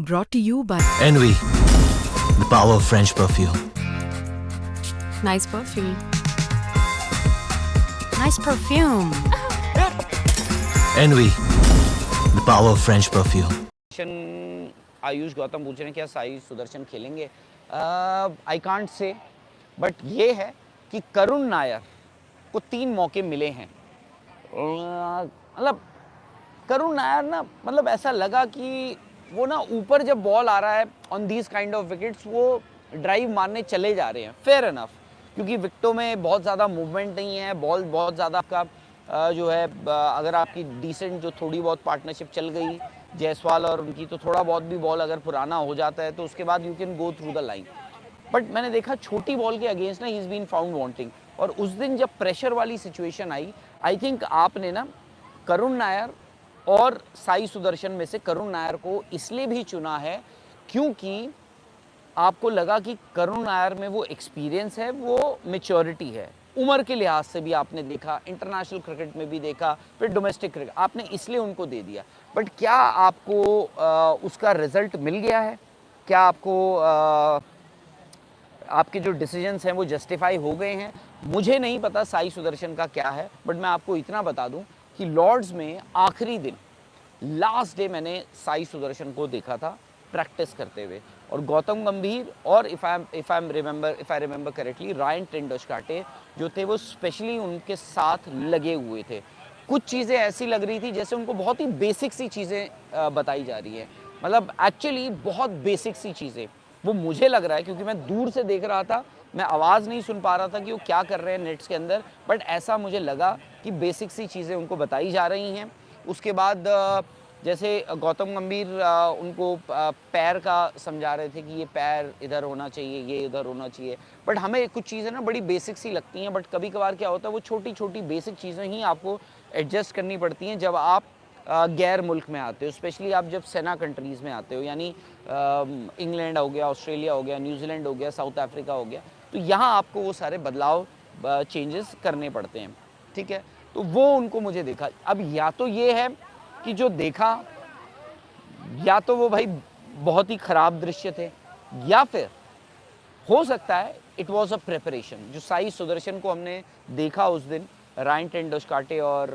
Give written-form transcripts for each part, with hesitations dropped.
Brought to you by Envy, the power of French perfume. Nice perfume. Nice perfume. Envy, the power of French perfume. Ayush Gautam पूछ रहे हैं क्या साई सुदर्शन खेलेंगे? I can't say, but ये है कि करुण नायर को 3 मौके मिले हैं। मतलब करुण नायर ना, मतलब ऐसा लगा कि वो ना ऊपर जब बॉल आ रहा है on these kind of wickets, वो ड्राइव मारने चले जा रहे हैं। फेयर इनफ, क्योंकि विकेटों में बहुत ज़्यादा मूवमेंट नहीं है, बॉल बहुत ज़्यादा आपका जो है, अगर आपकी डिसेंट जो थोड़ी बहुत पार्टनरशिप चल गई जायसवाल और उनकी, तो थोड़ा बहुत भी बॉल अगर पुराना हो जाता है तो उसके बाद you can go through the line. But मैंने देखा छोटी बॉल के अगेंस्ट ना he is been found wanting. और उस दिन जब प्रेशर वाली सिचुएशन आई, आई थिंक आपने ना करुण नायर और साई सुदर्शन में से करुण नायर को इसलिए भी चुना है क्योंकि आपको लगा कि करुण नायर में वो एक्सपीरियंस है, वो मैच्योरिटी है, उम्र के लिहाज से भी आपने देखा, इंटरनेशनल क्रिकेट में भी देखा, फिर डोमेस्टिक क्रिकेट, आपने इसलिए उनको दे दिया। बट क्या आपको उसका रिजल्ट मिल गया है? क्या आपको आपके जो डिसीजंस हैं वो जस्टिफाई हो गए हैं? मुझे नहीं पता साई सुदर्शन का क्या है, बट मैं आपको इतना बता दूं कि लॉर्ड्स में आखिरी दिन, लास्ट डे, मैंने साई सुदर्शन को देखा था प्रैक्टिस करते हुए, और गौतम गंभीर और if I remember correctly Ryan Tendulkar जो थे वो स्पेशली उनके साथ लगे हुए थे। कुछ चीज़ें ऐसी लग रही थी जैसे उनको बहुत ही बेसिक सी चीज़ें बताई जा रही है, मतलब एक्चुअली बहुत बेसिक सी चीज़ें, वो मुझे लग रहा है, क्योंकि मैं दूर से देख रहा था, मैं आवाज़ नहीं सुन पा रहा था कि वो क्या कर रहे हैं नेट्स के अंदर, बट ऐसा मुझे लगा कि बेसिक सी चीज़ें उनको बताई जा रही हैं। उसके बाद जैसे गौतम गंभीर उनको पैर का समझा रहे थे कि ये पैर इधर होना चाहिए, ये इधर होना चाहिए, बट हमें कुछ चीज़ें ना बड़ी बेसिक सी लगती हैं, बट कभी कभार क्या होता है वो छोटी छोटी बेसिक चीज़ें ही आपको एडजस्ट करनी पड़ती हैं जब आप गैर मुल्क में आते हो, स्पेशली आप जब सेना कंट्रीज़ में आते हो, यानी इंग्लैंड हो गया, ऑस्ट्रेलिया हो गया, न्यूजीलैंड हो गया, साउथ अफ्रीका हो गया, तो यहाँ आपको वो सारे बदलाव चेंजेस करने पड़ते हैं। ठीक है, तो वो उनको मुझे देखा। अब या तो ये है कि जो देखा, या तो वो भाई बहुत ही ख़राब दृश्य थे, या फिर हो सकता है इट वॉज अ प्रेपरेशन। जो साई सुदर्शन को हमने देखा उस दिन, रायन टेंडुलकर और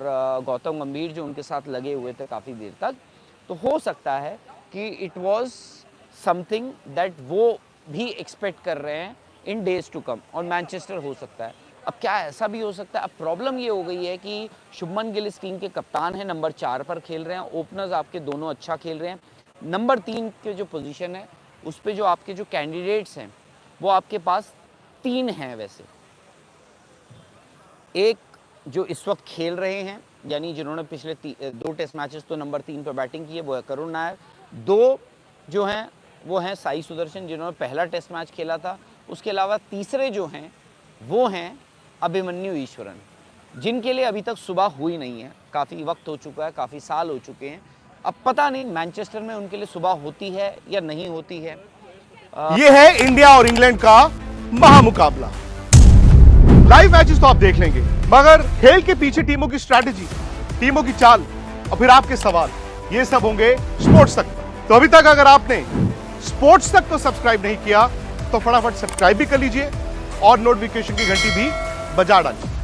गौतम गंभीर जो उनके साथ लगे हुए थे काफ़ी देर तक, तो हो सकता है कि इट वॉज समथिंग दैट वो भी एक्सपेक्ट कर रहे हैं इन डेज टू कम, और मैनचेस्टर हो सकता है। अब क्या ऐसा भी हो सकता है? अब प्रॉब्लम ये हो गई है कि शुभमन गिल इस टीम के कप्तान हैं, नंबर 4 पर खेल रहे हैं, ओपनर्स आपके दोनों अच्छा खेल रहे हैं, नंबर 3 के जो पोजीशन है उस पे जो आपके जो कैंडिडेट्स हैं वो आपके पास 3 हैं। वैसे एक जो इस वक्त खेल रहे हैं, यानी जिन्होंने पिछले 2 टेस्ट मैचेस तो नंबर 3 पर बैटिंग की है, वो है करुण नायर। 2 जो हैं वो हैं साई सुदर्शन, जिन्होंने पहला टेस्ट मैच खेला था। उसके अलावा तीसरे जो हैं वो हैं अभिमन्यु ईश्वरन, जिनके लिए अभी तक सुबह हुई नहीं है, काफ़ी वक्त हो चुका है, काफ़ी साल हो चुके हैं। अब पता नहीं मैनचेस्टर में उनके लिए सुबह होती है या नहीं होती है। ये है इंडिया और इंग्लैंड का महामुकाबला। लाइव मैचेस तो आप देख लेंगे, मगर खेल के पीछे टीमों की स्ट्रैटेजी, टीमों की चाल और फिर आपके सवाल, ये सब होंगे स्पोर्ट्स तक। तो अभी तक अगर आपने स्पोर्ट्स तक तो सब्सक्राइब नहीं किया तो फटाफट सब्सक्राइब भी कर लीजिए और नोटिफिकेशन की घंटी भी बजा डालिए।